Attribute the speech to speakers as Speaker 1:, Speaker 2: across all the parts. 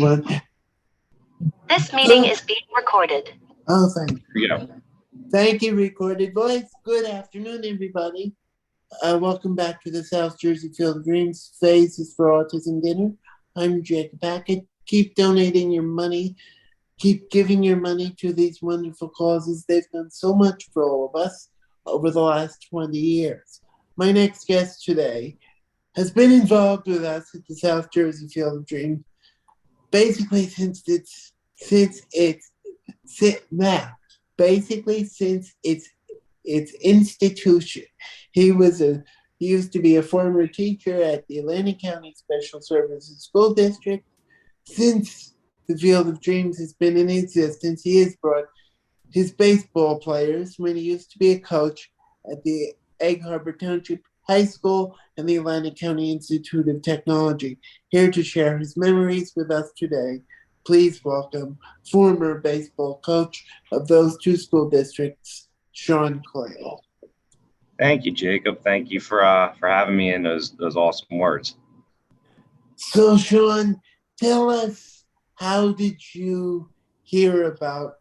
Speaker 1: What?
Speaker 2: This meeting is being recorded.
Speaker 1: Oh, thank you.
Speaker 3: Yeah.
Speaker 1: Thank you, recorded voice. Good afternoon, everybody. Welcome back to the South Jersey Field of Dreams Faces for Autism Dinner. I'm Jacob Hackett. Keep donating your money. Keep giving your money to these wonderful causes. They've done so much for all of us over the last 20 years. My next guest today has been involved with us at the South Jersey Field of Dreams basically since its institution. He used to be a former teacher at the Atlantic County Special Services School District. Since the Field of Dreams has been in existence, he has brought his baseball players when he used to be a coach at the Egg Harbor Township High School and the Atlantic County Institute of Technology, here to share his memories with us today. Please welcome former baseball coach of those two school districts, Sean Coyle.
Speaker 3: Thank you, Jacob. Thank you for having me in those awesome words.
Speaker 1: So, Sean, tell us, how did you hear about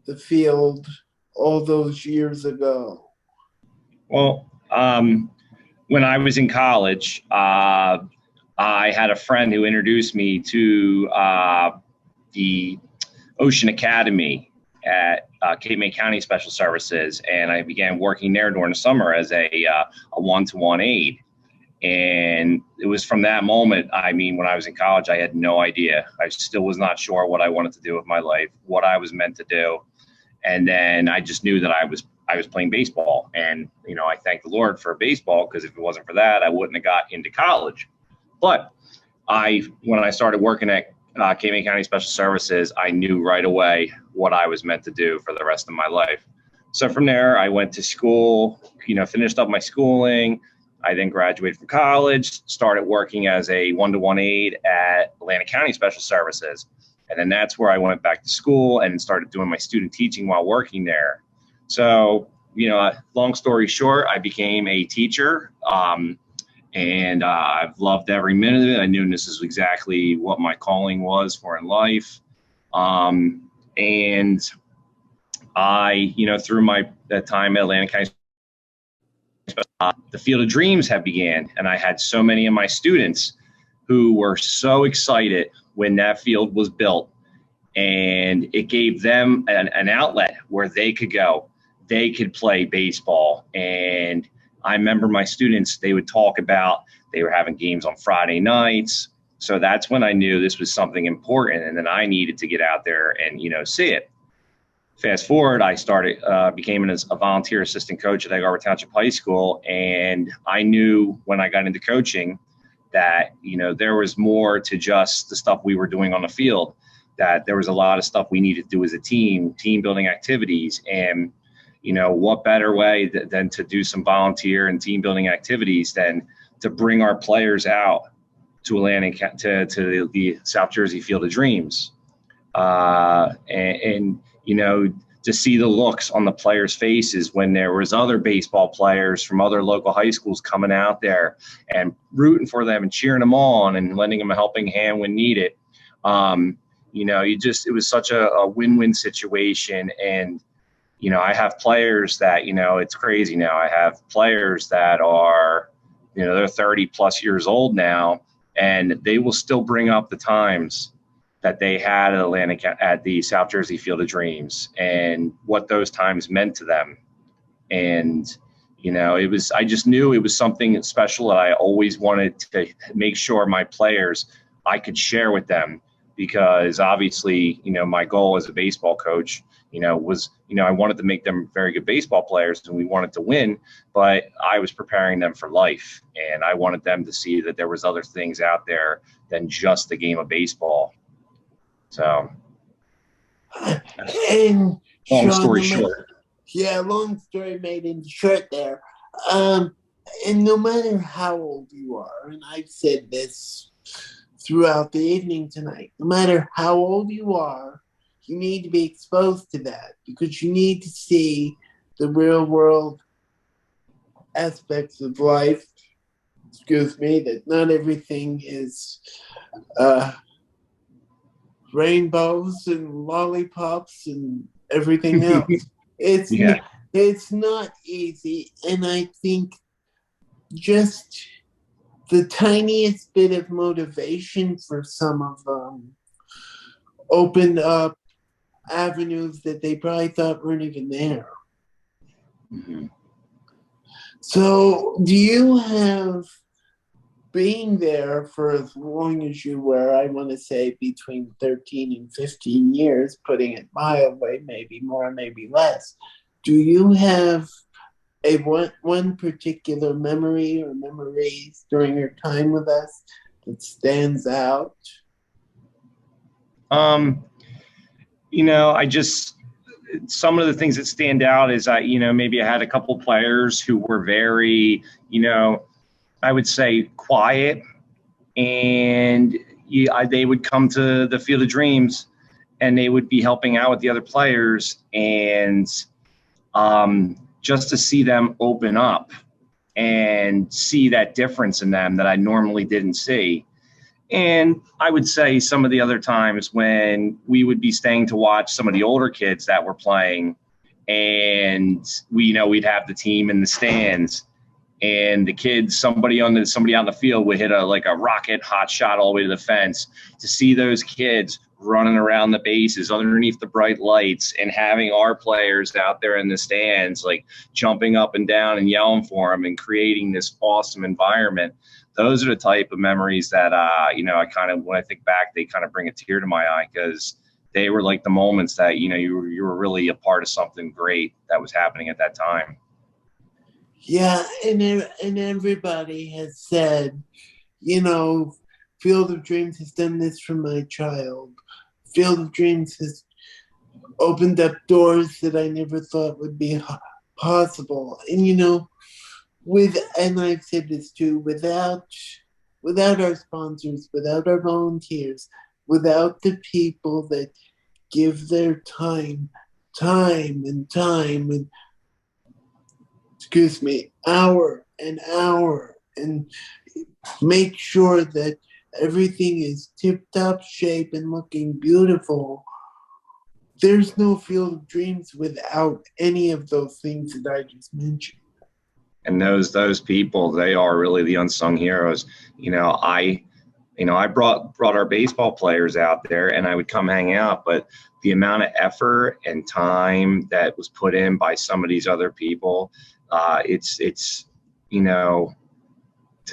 Speaker 1: the field all those years ago?
Speaker 3: Well, when I was in college, I had a friend who introduced me to the Ocean Academy at Cape May County Special Services, and I began working there during the summer as a one-to-one aide. And it was from that moment, when I was in college, I had no idea. I still was not sure what I wanted to do with my life, what I was meant to do. And then I just knew that I was playing baseball. And, I thank the Lord for baseball, because if it wasn't for that, I wouldn't have got into college. But when I started working at Cape May County Special Services, I knew right away what I was meant to do for the rest of my life. So from there, I went to school, finished up my schooling. I then graduated from college, started working as a one-to-one aide at Atlantic County Special Services. And then that's where I went back to school and started doing my student teaching while working there. So, long story short, I became a teacher, and I've loved every minute of it. I knew this is exactly what my calling was for in life. And I, through that time at Atlantic County, the Field of Dreams had began, and I had so many of my students who were so excited when that field was built, and it gave them an outlet where they could go. They could play baseball. And I remember my students, they would talk about, they were having games on Friday nights. So that's when I knew this was something important, and then I needed to get out there and, see it. Fast forward, I became a volunteer assistant coach at Egg Harbor Township High School. And I knew when I got into coaching that, there was more to just the stuff we were doing on the field, that there was a lot of stuff we needed to do as a team building activities. And, what better way than to do some volunteer and team building activities than to bring our players out to to the South Jersey Field of Dreams. To see the looks on the players' faces when there was other baseball players from other local high schools coming out there and rooting for them and cheering them on and lending them a helping hand when needed. It was such a win-win situation. And, I have players that, it's crazy now. I have players that are, they're 30 plus years old now, and they will still bring up the times that they had at the South Jersey Field of Dreams and what those times meant to them. And, I just knew it was something special that I always wanted to make sure my players, I could share with them, because obviously, my goal as a baseball coach, was, I wanted to make them very good baseball players, and we wanted to win, but I was preparing them for life. And I wanted them to see that there was other things out there than just the game of baseball. So,
Speaker 1: and
Speaker 3: long
Speaker 1: Sean,
Speaker 3: story short.
Speaker 1: Yeah, long story made in short there. And no matter how old you are, and I've said this throughout the evening tonight, no matter how old you are, you need to be exposed to that, because you need to see the real world aspects of life. Excuse me, that not everything is rainbows and lollipops and everything else. It's
Speaker 3: Yeah.
Speaker 1: it's not easy, and I think just the tiniest bit of motivation for some of them opened up avenues that they probably thought weren't even there.
Speaker 3: Mm-hmm.
Speaker 1: So, do you have, being there for as long as you were, I want to say between 13 and 15 years, putting it mildly, maybe more, maybe less, do you have a one particular memory or memories during your time with us that stands out?
Speaker 3: I just, some of the things that stand out is maybe I had a couple players who were very, I would say quiet, and they would come to the Field of Dreams and they would be helping out with the other players, and just to see them open up and see that difference in them that I normally didn't see. And I would say some of the other times when we would be staying to watch some of the older kids that were playing, and we'd have the team in the stands, and the kids, somebody out in the field would hit a rocket hot shot all the way to the fence. To see those kids running around the bases underneath the bright lights and having our players out there in the stands, like jumping up and down and yelling for them and creating this awesome environment. Those are the type of memories that, I kind of, when I think back, they kind of bring a tear to my eye, because they were like the moments that, you were really a part of something great that was happening at that time.
Speaker 1: Yeah, and everybody has said, Field of Dreams has done this for my child. Field of Dreams has opened up doors that I never thought would be possible. And and I've said this too, without our sponsors, without our volunteers, without the people that give their time and hour and hour, and make sure that everything is tip-top shape and looking beautiful. There's no Field of Dreams without any of those things that I just mentioned.
Speaker 3: And those people, they are really the unsung heroes. I brought our baseball players out there, and I would come hang out, but the amount of effort and time that was put in by some of these other people, it's to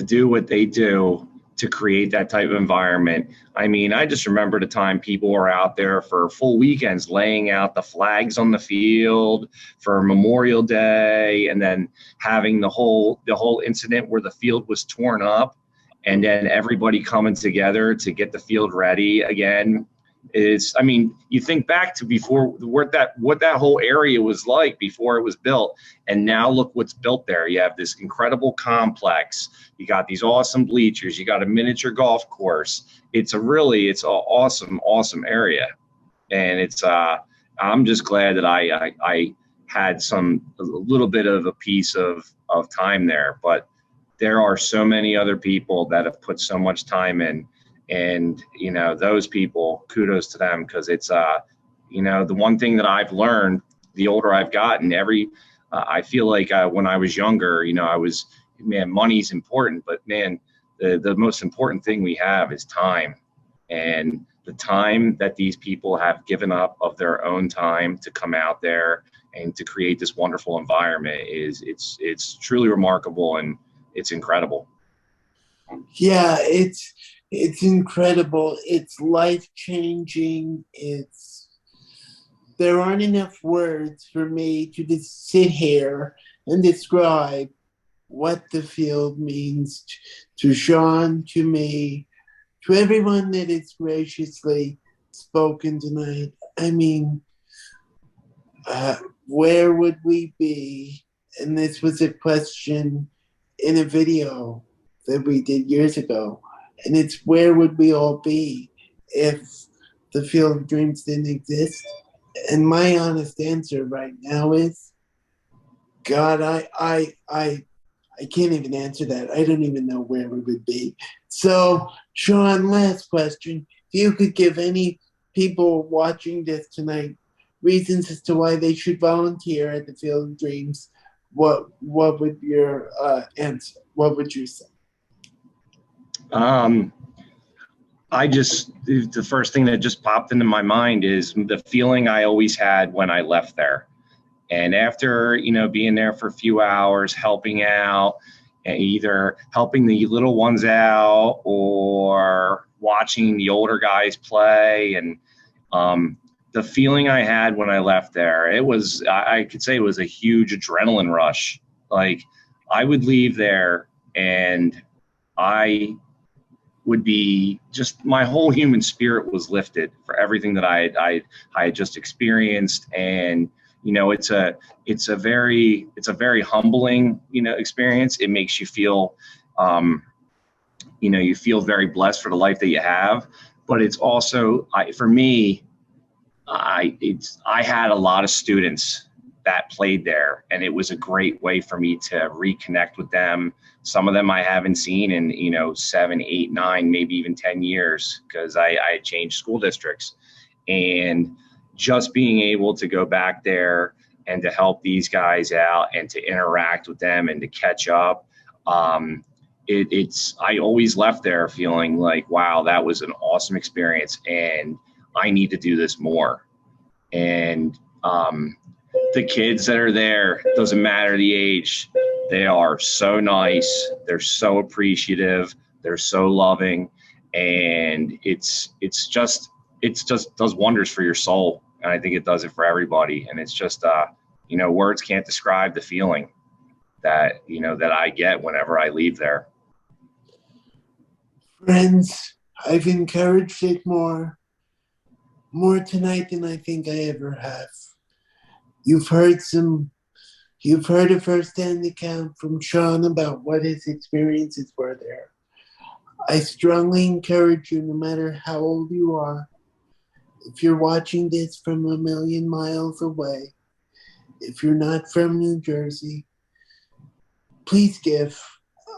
Speaker 3: do what they do to create that type of environment. I mean, I just remember the time people were out there for full weekends laying out the flags on the field for Memorial Day, and then having the whole incident where the field was torn up, and then everybody coming together to get the field ready again. You think back to before, what that whole area was like before it was built, and now look what's built there. You have this incredible complex. You got these awesome bleachers. You got a miniature golf course. It's an awesome area, and I'm just glad that I had a little bit of a piece of time there. But there are so many other people that have put so much time in. And, those people, kudos to them, because it's, the one thing that I've learned the older I've gotten, I feel like when I was younger, money's important, but man, the most important thing we have is time. And the time that these people have given up of their own time to come out there and to create this wonderful environment it's truly remarkable, and it's incredible.
Speaker 1: Yeah, it's incredible. It's life-changing. There aren't enough words for me to just sit here and describe what the field means to Sean, to me, to everyone that has graciously spoken tonight. I mean, where would we be? And this was a question in a video that we did years ago. And it's, where would we all be if the Field of Dreams didn't exist? And my honest answer right now is, God, I can't even answer that. I don't even know where we would be. So, Sean, last question. If you could give any people watching this tonight reasons as to why they should volunteer at the Field of Dreams, what would your answer? What would you say?
Speaker 3: The first thing that just popped into my mind is the feeling I always had when I left there. And after, being there for a few hours, helping out, either helping the little ones out or watching the older guys play, and the feeling I had when I left there, I could say it was a huge adrenaline rush. Like, I would leave there and I would be just, my whole human spirit was lifted for everything that I had just experienced. And it's a very humbling experience. It makes you feel you feel very blessed for the life that you have, but it's also, for me, I had a lot of students that played there, and it was a great way for me to reconnect with them. Some of them I haven't seen in 7, 8, 9, maybe even 10 years, because I changed school districts. And just being able to go back there and to help these guys out and to interact with them and to catch up, I always left there feeling like, wow, that was an awesome experience, and I need to do this more. And the kids that are there, doesn't matter the age, they are so nice, they're so appreciative, they're so loving, and it's just does wonders for your soul. And I think it does it for everybody. And it's just words can't describe the feeling that that I get whenever I leave there.
Speaker 1: Friends, I've encouraged it more tonight than I think I ever have. You've heard a first-hand account from Sean about what his experiences were there. I strongly encourage you, no matter how old you are, if you're watching this from a million miles away, if you're not from New Jersey, please give.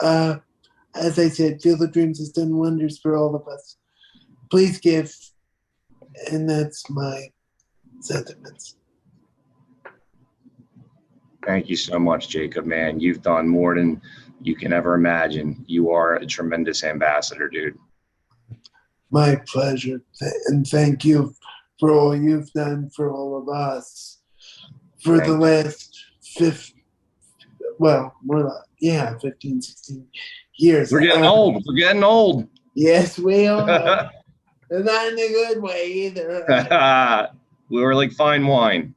Speaker 1: As I said, Field of Dreams has done wonders for all of us. Please give. And that's my sentiments.
Speaker 3: Thank you so much, Jacob, man. You've done more than you can ever imagine. You are a tremendous ambassador, dude.
Speaker 1: My pleasure. And thank you for all you've done for all of us for the last 15, 16 years.
Speaker 3: We're getting old. We're getting old.
Speaker 1: Yes, we are. And not in a good way either.
Speaker 3: We were like fine wine.